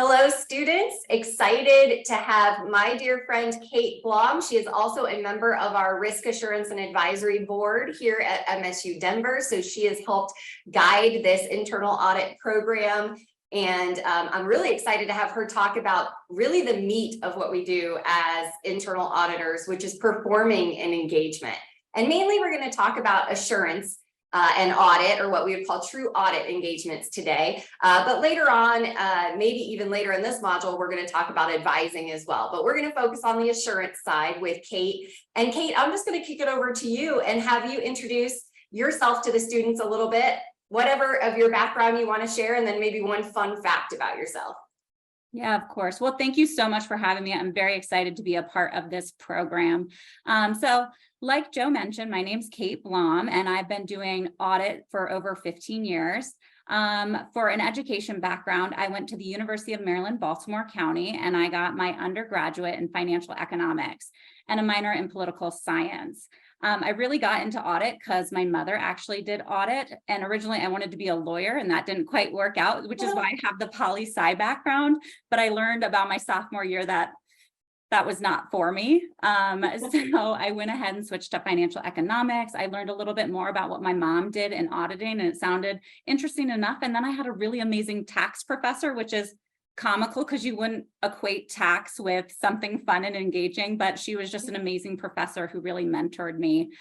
Hello, students. Excited to have my dear friend, Kate Blom. She is also a member of our Risk Assurance and Advisory Board here at MSU Denver. So she has helped guide this internal audit program. And I'm really excited to have her talk about really the meat of what we do as internal auditors, which is performing an engagement. And mainly we're going to talk about assurance and audit, or what we would call true audit engagements today. But later on, maybe even later in this module, we're going to talk about advising as well. But we're going to focus on the assurance side with Kate. And Kate, I'm just going to kick it over to you and have you introduce yourself to the students a little bit, whatever of your background you want to share, and then maybe one fun fact about yourself. Yeah, of course. Well, thank you so much for having me. I'm very excited to be a part of this program. So like Joe mentioned, my name's Kate Blom, and I've been doing audit for over 15 years. For an education background, I went to the University of Maryland, Baltimore County, and I got my undergraduate in financial economics and a minor in political science. I really got into audit because my mother actually did audit, and originally I wanted to be a lawyer, and that didn't quite work out, which is why I have the poli-sci background. But I learned about my sophomore year that was not for me. So I went ahead and switched to financial economics. I learned a little bit more about what my mom did in auditing, and it sounded interesting enough. And then I had a really amazing tax professor, which is comical because you wouldn't equate tax with something fun and engaging, but she was just an amazing professor who really mentored me.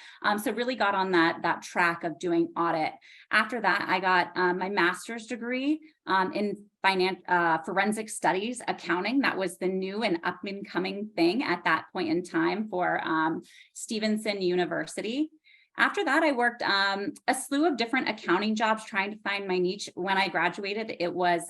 So really got on that track of doing audit. After that, I got my master's degree in forensic studies accounting. That was the new and up and coming thing at that point in time for Stevenson University. After that, I worked a slew of different accounting jobs trying to find my niche. When I graduated, it was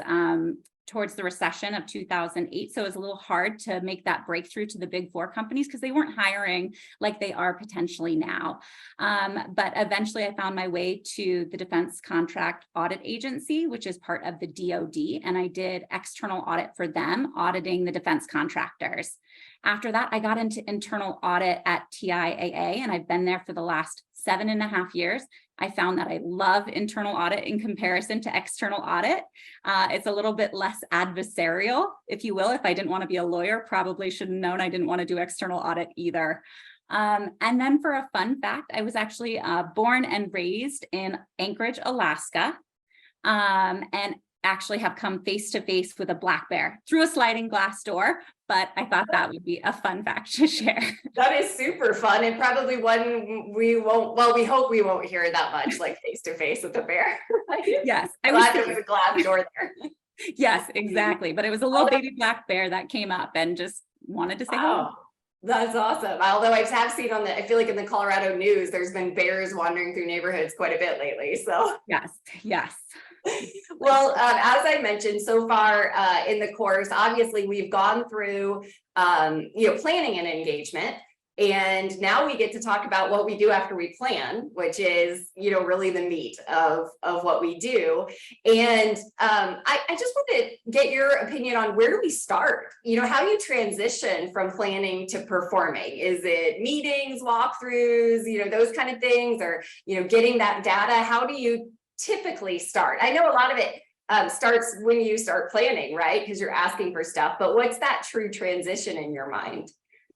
towards the recession of 2008. So it was a little hard to make that breakthrough to the big four companies because they weren't hiring like they are potentially now. But eventually I found my way to the Defense Contract Audit Agency, which is part of the DoD. And I did external audit for them, auditing the defense contractors. After that, I got into internal audit at TIAA, and I've been there for the last 7.5 years. I found that I love internal audit in comparison to external audit. It's a little bit less adversarial, if you will. If I didn't want to be a lawyer, probably should have known I didn't want to do external audit either. And then for a fun fact, I was actually born and raised in Anchorage, Alaska, and actually have come face to face with a black bear through a sliding glass door. But I thought that would be a fun fact to share. That is super fun, and probably one we won't, well, we hope we won't hear that much, like face to face with a bear. Yes. I was glad there was a glass door there. Yes, exactly. But it was a little baby black bear that came up and just wanted to say hello. That's awesome. Although I have seen on I feel like in the Colorado news, there's been bears wandering through neighborhoods quite a bit lately. So yes. Well, as I mentioned so far in the course, obviously we've gone through, planning an engagement, and now we get to talk about what we do after we plan, which is, really the meat of what we do. And I just want to get your opinion on where do we start? How do you transition from planning to performing? Is it meetings, walkthroughs, those kind of things, or, getting that data? How do you typically start? I know a lot of it starts when you start planning, right? Because you're asking for stuff, but what's that true transition in your mind?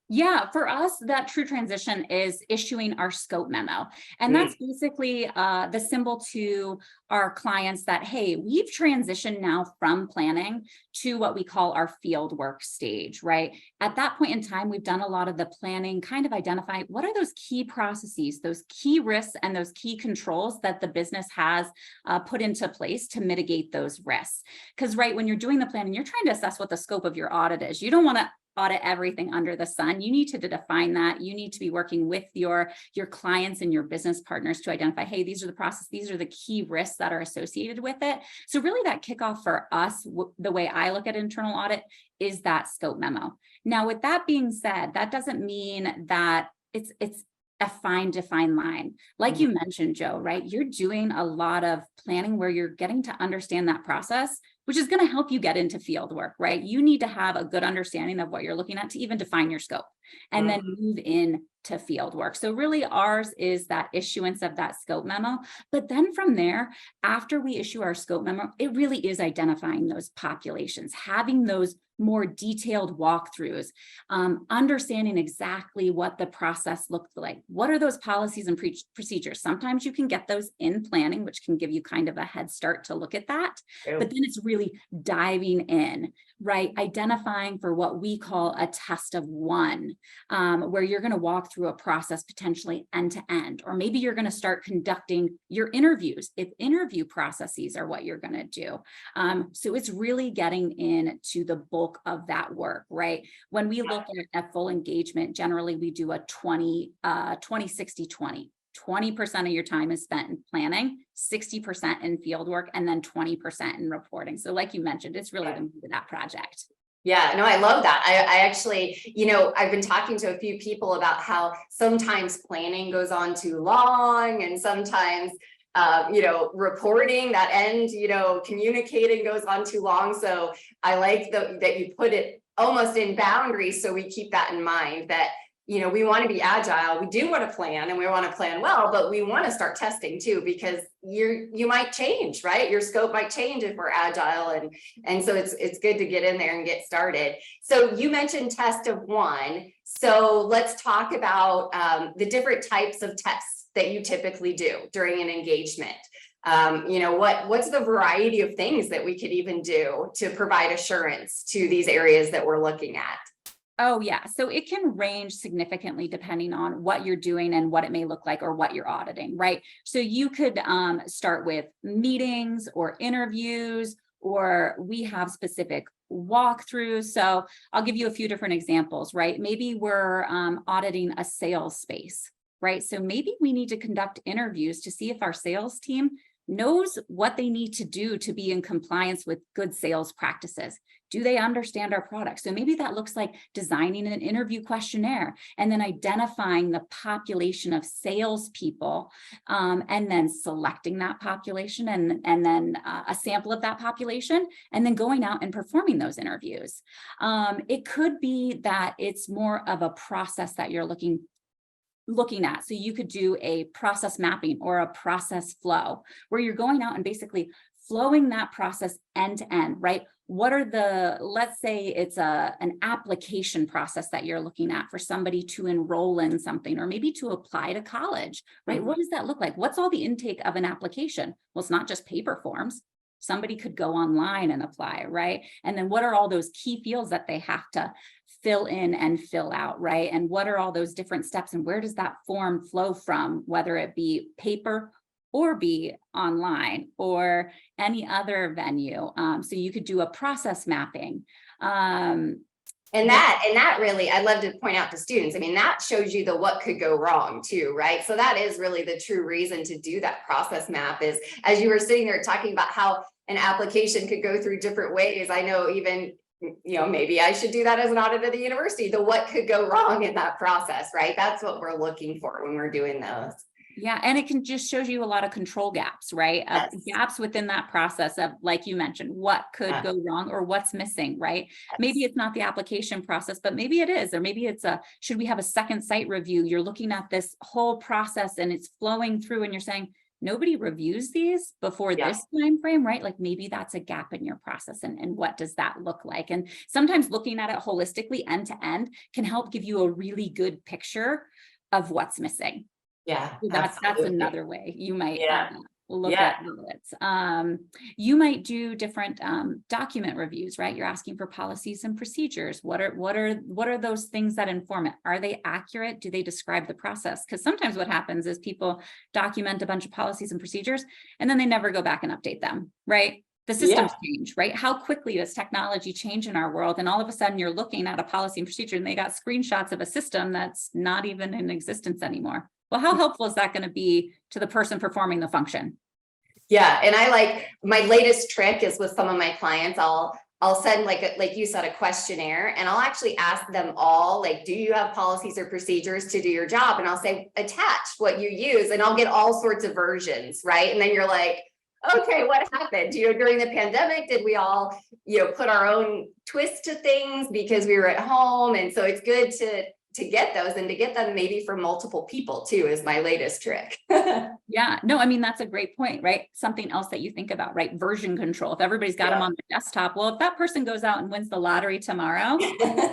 Yeah, for us, that true transition is issuing our scope memo. And that's basically the symbol to our clients that, hey, we've transitioned now from planning to what we call our field work stage, right? At that point in time, we've done a lot of the planning, kind of identifying what are those key processes, those key risks, and those key controls that the business has put into place to mitigate those risks. Because, right, when you're doing the planning, you're trying to assess what the scope of your audit is. You don't want to audit everything under the sun. You need to define that. You need to be working with your clients and your business partners to identify, hey, these are the process, these are the key risks that are associated with it. So really that kickoff for us, the way I look at internal audit is that scope memo. Now, with that being said, that doesn't mean that it's a fine defined line. Like you mentioned, Joe, right? You're doing a lot of planning where you're getting to understand that process, which is going to help you get into field work, right? You need to have a good understanding of what you're looking at to even define your scope. and then move in to field work. So really ours is that issuance of that scope memo. But then from there, after we issue our scope memo, it really is identifying those populations, having those more detailed walkthroughs, understanding exactly what the process looks like. What are those policies and procedures? Sometimes you can get those in planning, which can give you kind of a head start to look at that. But then it's really diving in, right? Identifying for what we call a test of one, where you're going to walk through a process potentially end to end, or maybe you're going to start conducting your interviews if interview processes are what you're going to do. So it's really getting into the bulk of that work, right? When we look at full engagement, generally we do a 20, 60, 20. 20% of your time is spent in planning, 60% in field work, and then 20% in reporting. So like you mentioned, it's really the meat of that project. Yeah, no, I love that. I actually, I've been talking to a few people about how sometimes planning goes on too long, and sometimes reporting that end, communicating goes on too long. So I like that you put it almost in boundaries. So we keep that in mind that, we want to be agile. We do want to plan, and we want to plan well, but we want to start testing too, because you might change, right? Your scope might change if we're agile. And so it's good to get in there and get started. So you mentioned test of one. So let's talk about the different types of tests that you typically do during an engagement. What's the variety of things that we could even do to provide assurance to these areas that we're looking at? Oh, yeah. So it can range significantly depending on what you're doing and what it may look like or what you're auditing, right? So you could start with meetings or interviews, or we have specific walkthroughs. So I'll give you a few different examples, right? Maybe we're auditing a sales space, right? So maybe we need to conduct interviews to see if our sales team knows what they need to do to be in compliance with good sales practices. Do they understand our product? So maybe that looks like designing an interview questionnaire and then identifying the population of salespeople, and then selecting that population and then a sample of that population, and then going out and performing those interviews. It could be that it's more of a process that you're looking at. So you could do a process mapping or a process flow where you're going out and basically flowing that process end to end, right? What are let's say it's an application process that you're looking at for somebody to enroll in something, or maybe to apply to college, right? What does that look like? What's all the intake of an application? Well, it's not just paper forms. Somebody could go online and apply, right? And then what are all those key fields that they have to fill in and fill out, right? And what are all those different steps, and where does that form flow from, whether it be paper or be online or any other venue? So you could do a process mapping. And that really, I'd love to point out to students, that shows you the what could go wrong too, right? So that is really the true reason to do that process map, is as you were sitting there talking about how an application could go through different ways. I know even, maybe I should do that as an audit at the university, the what could go wrong in that process, right? That's what we're looking for when we're doing those. Yeah, and it can just show you a lot of control gaps, right? Yes. Gaps within that process of, like you mentioned, what could go wrong or what's missing, right? Yes. Maybe it's not the application process, but maybe it is, or maybe it's should we have a second site review? You're looking at this whole process and it's flowing through and you're saying, nobody reviews these before this time frame, right? Like maybe that's a gap in your process, and what does that look like? And sometimes looking at it holistically end to end can help give you a really good picture of what's missing. Yeah, That's another way you might look Yeah. at audits. You might do different document reviews, right? You're asking for policies and procedures. What are those things that inform it? Are they accurate? Do they describe the process? Because sometimes what happens is people document a bunch of policies and procedures and then they never go back and update them, right? The systems change, right? How quickly does technology change in our world? And all of a sudden you're looking at a policy and procedure and they got screenshots of a system that's not even in existence anymore. Well, how helpful is that going to be to the person performing the function? Yeah, and I like, my latest trick is with some of my clients, I'll send like you said, a questionnaire, and I'll actually ask them all, like, do you have policies or procedures to do your job? And I'll say, attach what you use, and I'll get all sorts of versions, right? And then you're like, okay, what happened? During the pandemic, did we all, put our own twist to things because we were at home? And so it's good to to get those, and to get them maybe from multiple people too is my latest trick. Yeah, no, I mean, that's a great point, right? Something else that you think about, right? Version control. If everybody's got them on the desktop, well, if that person goes out and wins the lottery tomorrow,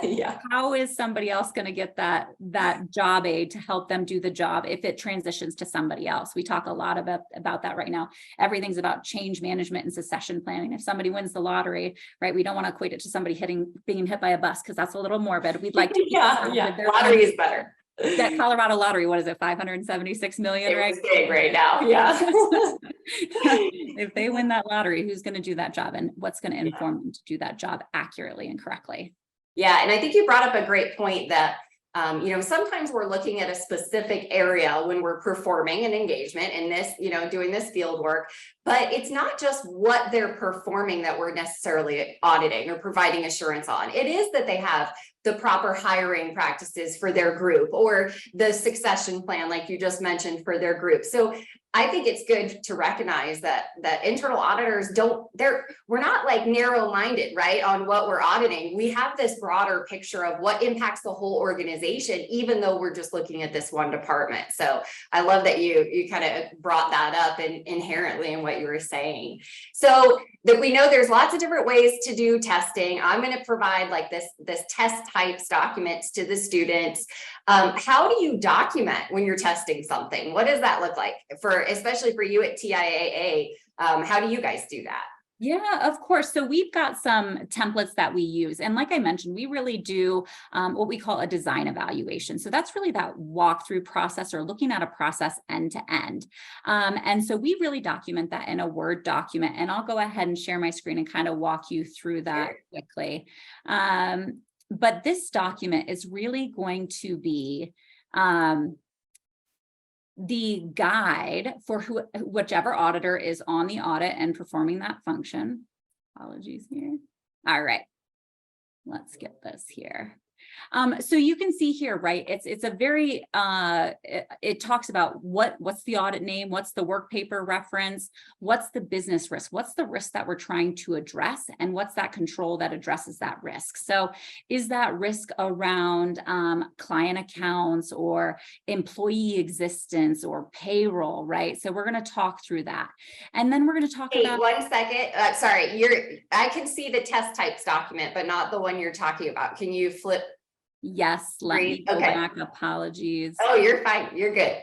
Yeah. how is somebody else going to get that job aid to help them do the job if it transitions to somebody else? We talk a lot about that right now. Everything's about change management and succession planning. If somebody wins the lottery, right, we don't want to equate it to somebody being hit by a bus, because that's a little morbid. We'd like to Lottery is better. That Colorado lottery, what is it, 576 million, right? It's big right now. Yeah. If they win that lottery, who's going to do that job, and what's going to inform them to do that job accurately and correctly? Yeah, and I think you brought up a great point that sometimes we're looking at a specific area when we're performing an engagement in this, doing this field work, but it's not just what they're performing that we're necessarily auditing or providing assurance on. It is that they have the proper hiring practices for their group, or the succession plan, like you just mentioned, for their group. So I think it's good to recognize that internal auditors we're not like narrow-minded, right, on what we're auditing. We have this broader picture of what impacts the whole organization, even though we're just looking at this one department. So I love that you kind of brought that up inherently in what you were saying. So that we know there's lots of different ways to do testing. I'm going to provide like this test types documents to the students. How do you document when you're testing something? What does that look like especially for you at TIAA? How do you guys do that? Yeah, of course. So we've got some templates that we use. And like I mentioned, we really do what we call a design evaluation. So that's really that walkthrough process, or looking at a process end to end. And so we really document that in a Word document. And I'll go ahead and share my screen and kind of walk you through that quickly. But this document is really going to be the guide for whichever auditor is on the audit and performing that function. Apologies here. All right, let's get this here. So you can see here, right? It's a very, it talks about what's the audit name, what's the work paper reference, what's the business risk, what's the risk that we're trying to address, and what's that control that addresses that risk. So is that risk around client accounts or employee existence or payroll, right? So we're going to talk through that. And then we're going to talk about— 1 second. Sorry, I can see the test types document, but not the one you're talking about. Can you flip? Yes, let me go back. Apologies. Oh, you're fine. You're good.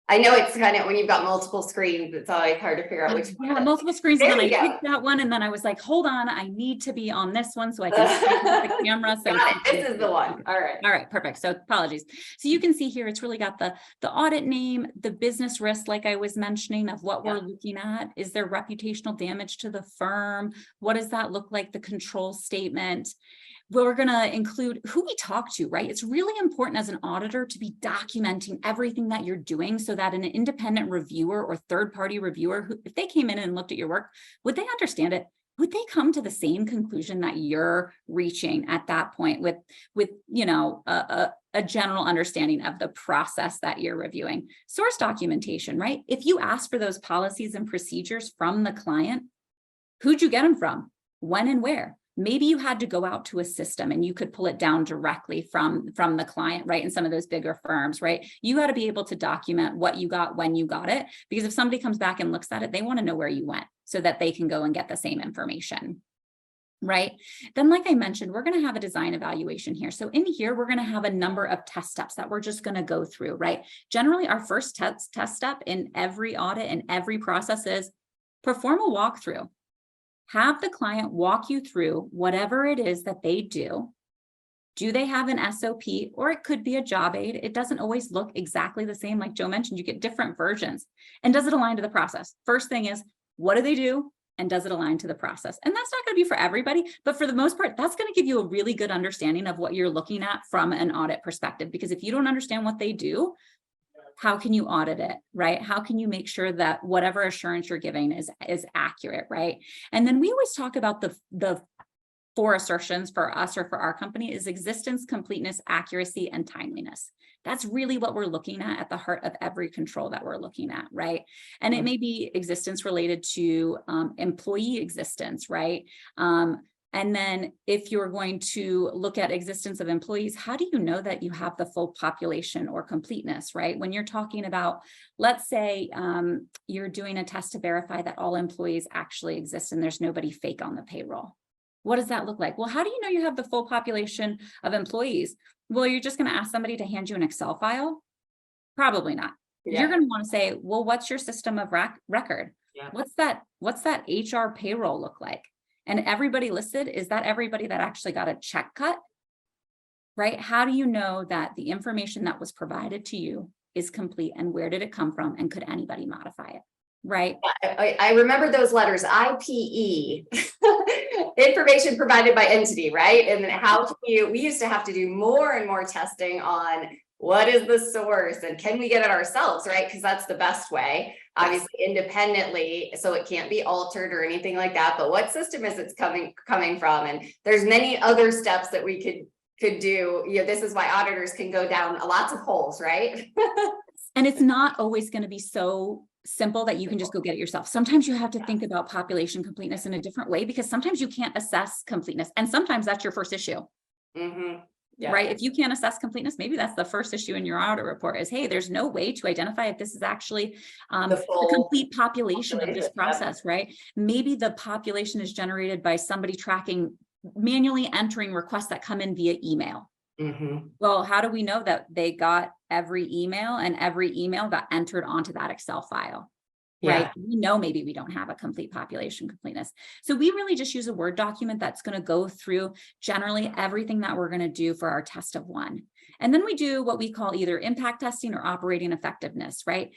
I know it's kind of when you've got multiple screens, it's always hard to figure out which one. Yeah, multiple screens. And then I picked that one, and then I was like, hold on, I need to be on this one so I can see the camera. So this is the one. All right, perfect. So apologies. So you can see here, it's really got the audit name, the business risk, like I was mentioning, of what we're looking at. Is there reputational damage to the firm? What does that look like? The control statement. We're going to include who we talk to, right? It's really important as an auditor to be documenting everything that you're doing, so that an independent reviewer or third-party reviewer, if they came in and looked at your work, would they understand it? Would they come to the same conclusion that you're reaching at that point with a general understanding of the process that you're reviewing? Source documentation, right? If you ask for those policies and procedures from the client, who'd you get them from? When and where? Maybe you had to go out to a system and you could pull it down directly from the client, right? In some of those bigger firms, right? You got to be able to document what you got, when you got it, because if somebody comes back and looks at it, they want to know where you went so that they can go and get the same information, right? Then, like I mentioned, we're going to have a design evaluation here. So in here, we're going to have a number of test steps that we're just going to go through, right? Generally, our first test step in every audit and every process is perform a walkthrough. Have the client walk you through whatever it is that they do. Do they have an SOP, or it could be a job aid? It doesn't always look exactly the same. Like Joe mentioned, you get different versions. And does it align to the process? First thing is, what do they do? And does it align to the process? And that's not going to be for everybody, but for the most part, that's going to give you a really good understanding of what you're looking at from an audit perspective. Because if you don't understand what they do, how can you audit it, right? How can you make sure that whatever assurance you're giving is accurate, right? And then we always talk about the 4 assertions for us or for our company is existence, completeness, accuracy, and timeliness. That's really what we're looking at the heart of every control that we're looking at, right? And it may be existence related to employee existence, right? And then if you're going to look at existence of employees, how do you know that you have the full population or completeness, right? When you're talking about, let's say you're doing a test to verify that all employees actually exist and there's nobody fake on the payroll. What does that look like? Well, how do you know you have the full population of employees? Well, you're just going to ask somebody to hand you an Excel file? Probably not. Yeah. You're going to want to say, well, what's your system of record? Yeah. What's that HR payroll look like? And everybody listed, is that everybody that actually got a check cut? Right? How do you know that the information that was provided to you is complete, and where did it come from, and could anybody modify it? Right? I remember those letters, IPE, information provided by entity, right? And then how can we used to have to do more and more testing on what is the source and can we get it ourselves, right? Because that's the best way, obviously independently, so it can't be altered or anything like that. But what system is it coming from? And there's many other steps that we could do. This is why auditors can go down lots of holes, right? And it's not always going to be so simple that you can just go get it yourself. Sometimes you have to think about population completeness in a different way, because sometimes you can't assess completeness. And sometimes that's your first issue. Yeah. Right? If you can't assess completeness, maybe that's the first issue in your audit report is, hey, there's no way to identify if this is actually the complete population of this process, right? Maybe the population is generated by somebody tracking, manually entering requests that come in via email. Well, how do we know that they got every email and every email got entered onto that Excel file? Right? We know maybe we don't have a complete population completeness. So we really just use a Word document that's going to go through generally everything that we're going to do for our test of one. And then we do what we call either impact testing or operating effectiveness, right?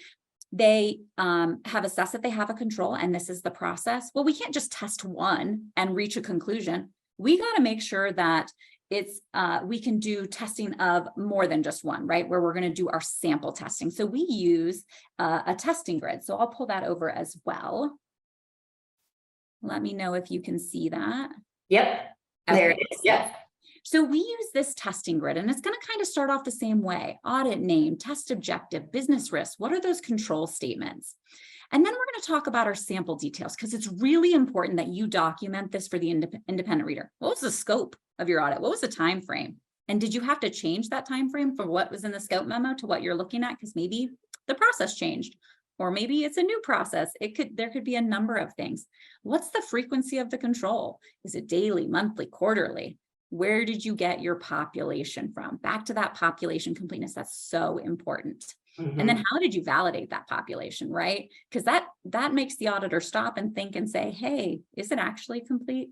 They have assessed that they have a control and this is the process. Well, we can't just test one and reach a conclusion. We got to make sure that it's we can do testing of more than just one, right? Where we're going to do our sample testing. So we use a testing grid. So I'll pull that over as well. Let me know if you can see that. Yep. Okay. There it is. Yep. So we use this testing grid, and it's going to kind of start off the same way. Audit name, test objective, business risk. What are those control statements? And then we're going to talk about our sample details, because it's really important that you document this for the independent reader. What was the scope of your audit? What was the time frame? And did you have to change that time frame for what was in the scope memo to what you're looking at? Because maybe the process changed, or maybe it's a new process. There could be a number of things. What's the frequency of the control? Is it daily, monthly, quarterly? Where did you get your population from? Back to that population completeness. That's so important. And then how did you validate that population, right? Because that makes the auditor stop and think and say, hey, is it actually complete?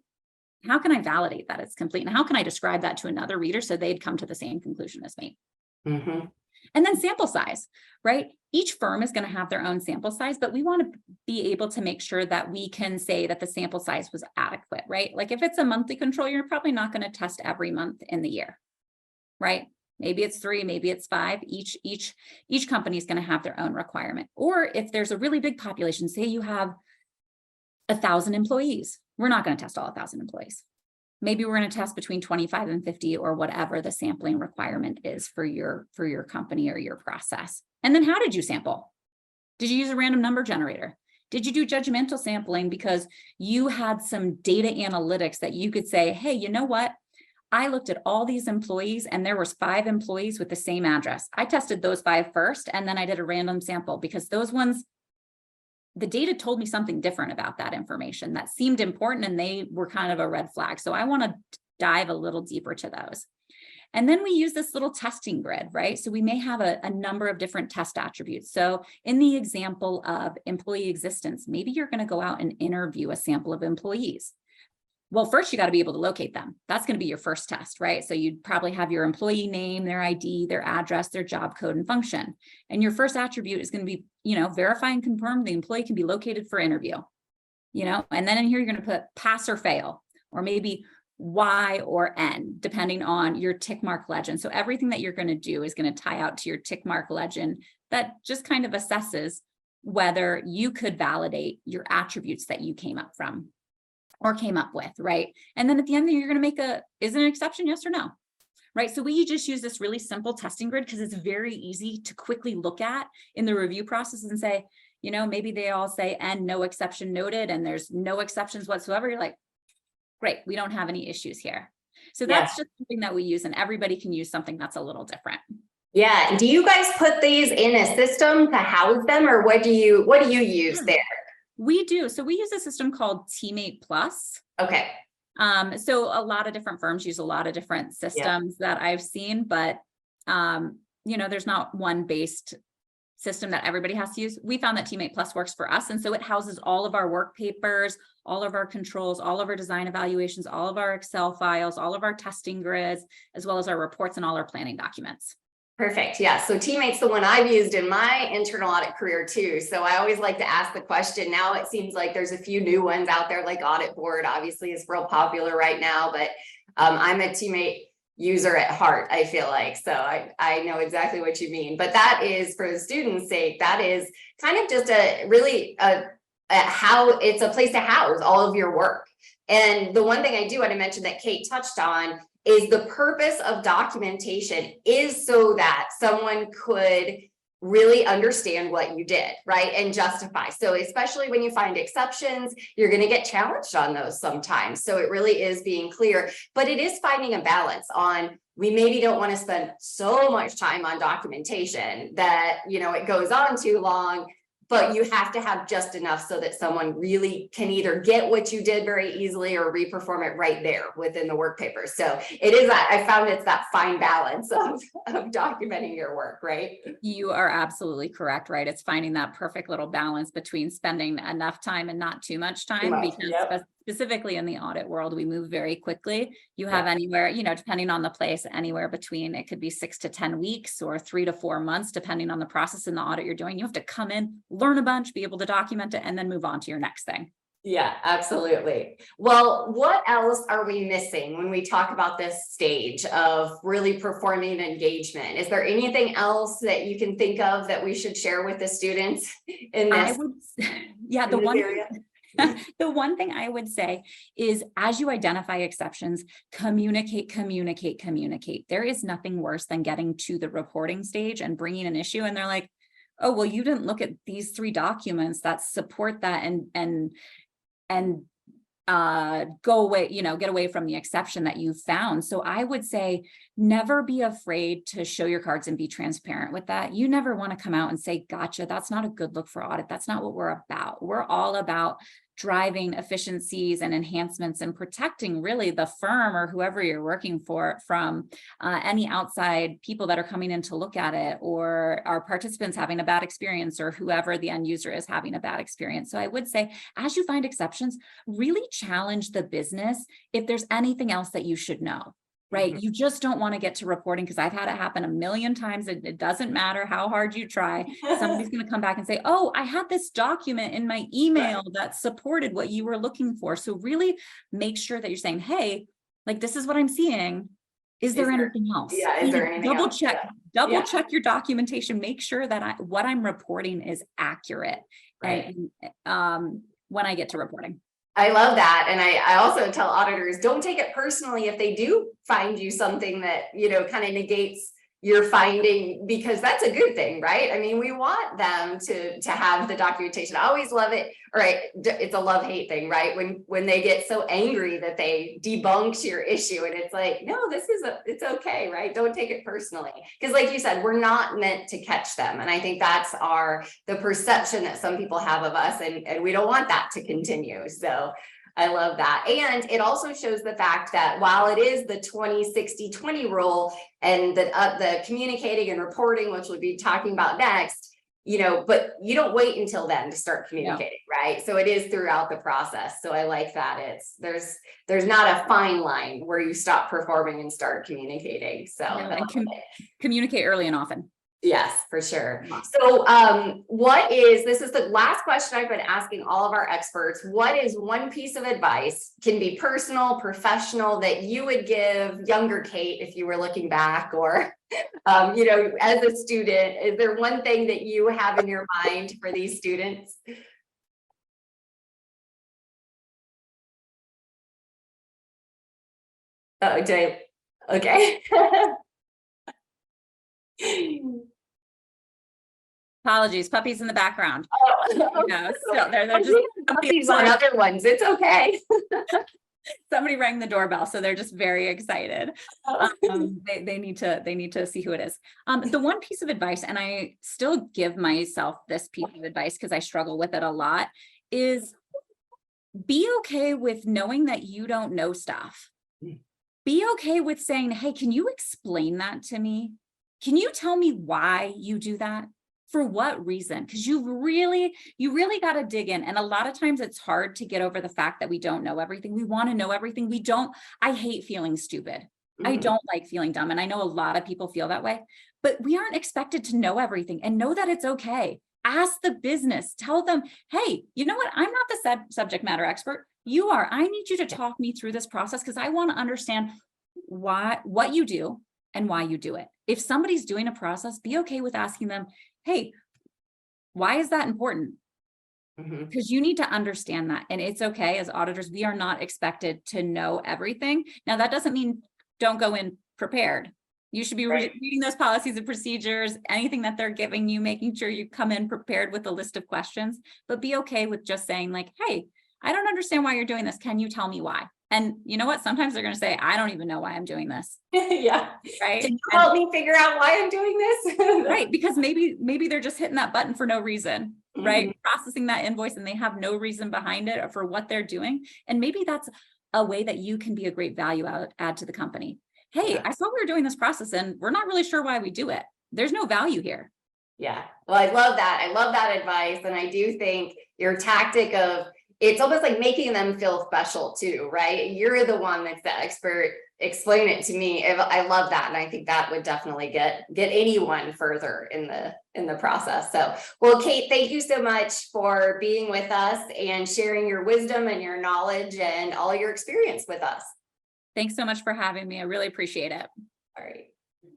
How can I validate that it's complete? And how can I describe that to another reader so they'd come to the same conclusion as me? And then sample size, right? Each firm is going to have their own sample size, but we want to be able to make sure that we can say that the sample size was adequate, right? Like if it's a monthly control, you're probably not going to test every month in the year, right? Maybe it's 3, maybe it's 5. Each company is going to have their own requirement. Or if there's a really big population, say you have 1,000 employees, we're not going to test all 1,000 employees. Maybe we're going to test between 25 and 50 or whatever the sampling requirement is for your company or your process. And then how did you sample? Did you use a random number generator? Did you do judgmental sampling because you had some data analytics that you could say, hey, you know what? I looked at all these employees and there was 5 employees with the same address. I tested those 5 first, and then I did a random sample because those ones, the data told me something different about that information that seemed important and they were kind of a red flag. So I want to dive a little deeper to those. And then we use this little testing grid, right? So we may have a number of different test attributes. So in the example of employee existence, maybe you're going to go out and interview a sample of employees. Well, first you got to be able to locate them. That's going to be your first test, right? So you'd probably have your employee name, their ID, their address, their job code and function. And your first attribute is going to be, verify and confirm the employee can be located for interview, and then in here, you're going to put pass or fail, or maybe Y or N, depending on your tick mark legend. So everything that you're going to do is going to tie out to your tick mark legend that just kind of assesses whether you could validate your attributes that you came up with, right? And then at the end, you're going to make is it an exception, yes or no? Right? So we just use this really simple testing grid because it's very easy to quickly look at in the review process and say, maybe they all say, and no exception noted, and there's no exceptions whatsoever. You're like, Great, we don't have any issues here. So Yeah. that's just something that we use, and everybody can use something that's a little different. Yeah. Do you guys put these in a system to house them, or what do you use there? We do. So we use a system called Teammate Plus. Okay. So a lot of different firms use a lot of different systems that I've seen, but there's not one based system that everybody has to use. We found that Teammate Plus works for us. And so it houses all of our work papers, all of our controls, all of our design evaluations, all of our Excel files, all of our testing grids, as well as our reports and all our planning documents. Perfect. Yeah. So Teammate's the one I've used in my internal audit career too. So I always like to ask the question. Now it seems like there's a few new ones out there, like Audit Board obviously is real popular right now, but I'm a Teammate user at heart, I feel like. So I know exactly what you mean, but that is, for the students' sake, that is kind of just how it's a place to house all of your work. And the one thing I do want to mention that Kate touched on is the purpose of documentation is so that someone could really understand what you did, right? And justify. So especially when you find exceptions, you're going to get challenged on those sometimes. So it really is being clear, but it is finding a balance on, we maybe don't want to spend so much time on documentation that, it goes on too long, but you have to have just enough so that someone really can either get what you did very easily or reperform it right there within the work paper. So it is that, I found it's that fine balance of documenting your work, right? You are absolutely correct, right? It's finding that perfect little balance between spending enough time and not too much time, because specifically in the audit world, we move very quickly. You have anywhere, depending on the place, anywhere between, it could be 6 to 10 weeks or 3 to 4 months, depending on the process in the audit you're doing. You have to come in, learn a bunch, be able to document it, and then move on to your next thing. Yeah, absolutely. Well, what else are we missing when we talk about this stage of really performing engagement? Is there anything else that you can think of that we should share with the students in this? The one thing I would say is, as you identify exceptions, communicate. There is nothing worse than getting to the reporting stage and bringing an issue, and they're like, oh, well, you didn't look at these 3 documents that support that and go away, get away from the exception that you found. So I would say, never be afraid to show your cards and be transparent with that. You never want to come out and say, gotcha, that's not a good look for audit. That's not what we're about. We're all about driving efficiencies and enhancements and protecting really the firm or whoever you're working for from any outside people that are coming in to look at it, or our participants having a bad experience, or whoever the end user is having a bad experience. So I would say, as you find exceptions, really challenge the business if there's anything else that you should know. Right. You just don't want to get to reporting, because I've had it happen a million times. It doesn't matter how hard you try. Somebody's going to come back and say, oh, I had this document in my email that supported what you were looking for. So really make sure that you're saying, hey, like, this is what I'm seeing. Is there anything else? Yeah. Is there anything else? Double check your documentation. Make sure that what I'm reporting is accurate. Right. And when I get to reporting. I love that. And I also tell auditors, don't take it personally if they do find you something that, kind of negates your finding, because that's a good thing, right? I mean, we want them to have the documentation. I always love it. All right. It's a love-hate thing, right? When they get so angry that they debunked your issue, and it's like, no, it's okay, right? Don't take it personally. Because like you said, we're not meant to catch them. And I think that's the perception that some people have of us, and we don't want that to continue. So I love that. And it also shows the fact that while it is the 20-60-20 rule and the communicating and reporting, which we'll be talking about next, but you don't wait until then to start communicating, right? So it is throughout the process. So I like that there's not a fine line where you stop performing and start communicating. So communicate early and often. Yes, for sure. So this is the last question I've been asking all of our experts. What is one piece of advice, can be personal, professional, that you would give younger Kate if you were looking back, or, as a student? Is there one thing that you have in your mind for these students? Oh, okay. Apologies, puppies in the background. Oh, so they're just puppies on other ones. It's okay. Somebody rang the doorbell, so they're just very excited. They need to see who it is. The one piece of advice, and I still give myself this piece of advice because I struggle with it a lot, is be okay with knowing that you don't know stuff. Be okay with saying, hey, can you explain that to me? Can you tell me why you do that? For what reason? Because you really got to dig in. And a lot of times it's hard to get over the fact that we don't know everything. We want to know everything. I hate feeling stupid. I don't like feeling dumb. And I know a lot of people feel that way, but we aren't expected to know everything, and know that it's okay. Ask the business, tell them, hey, you know what? I'm not the subject matter expert. You are. I need you to talk me through this process because I want to understand what you do and why you do it. If somebody's doing a process, be okay with asking them, hey, why is that important? Because you need to understand that. And it's okay, as auditors, we are not expected to know everything. Now, that doesn't mean don't go in prepared. You should be reading those policies and procedures, anything that they're giving you, making sure you come in prepared with a list of questions, but be okay with just saying like, hey, I don't understand why you're doing this. Can you tell me why? And you know what? Sometimes they're going to say, I don't even know why I'm doing this. Yeah. Right. Can you help me figure out why I'm doing this? Right. Because maybe they're just hitting that button for no reason, right? Processing that invoice and they have no reason behind it or for what they're doing. And maybe that's a way that you can be a great value add to the company. Hey, I saw we were doing this process and we're not really sure why we do it. There's no value here. Yeah. Well, I love that. I love that advice. And I do think your tactic of, it's almost like making them feel special too, right? You're the one that's the expert. Explain it to me. I love that. And I think that would definitely get anyone further in the process. So, well, Kate, thank you so much for being with us and sharing your wisdom and your knowledge and all your experience with us. Thanks so much for having me. I really appreciate it. All right.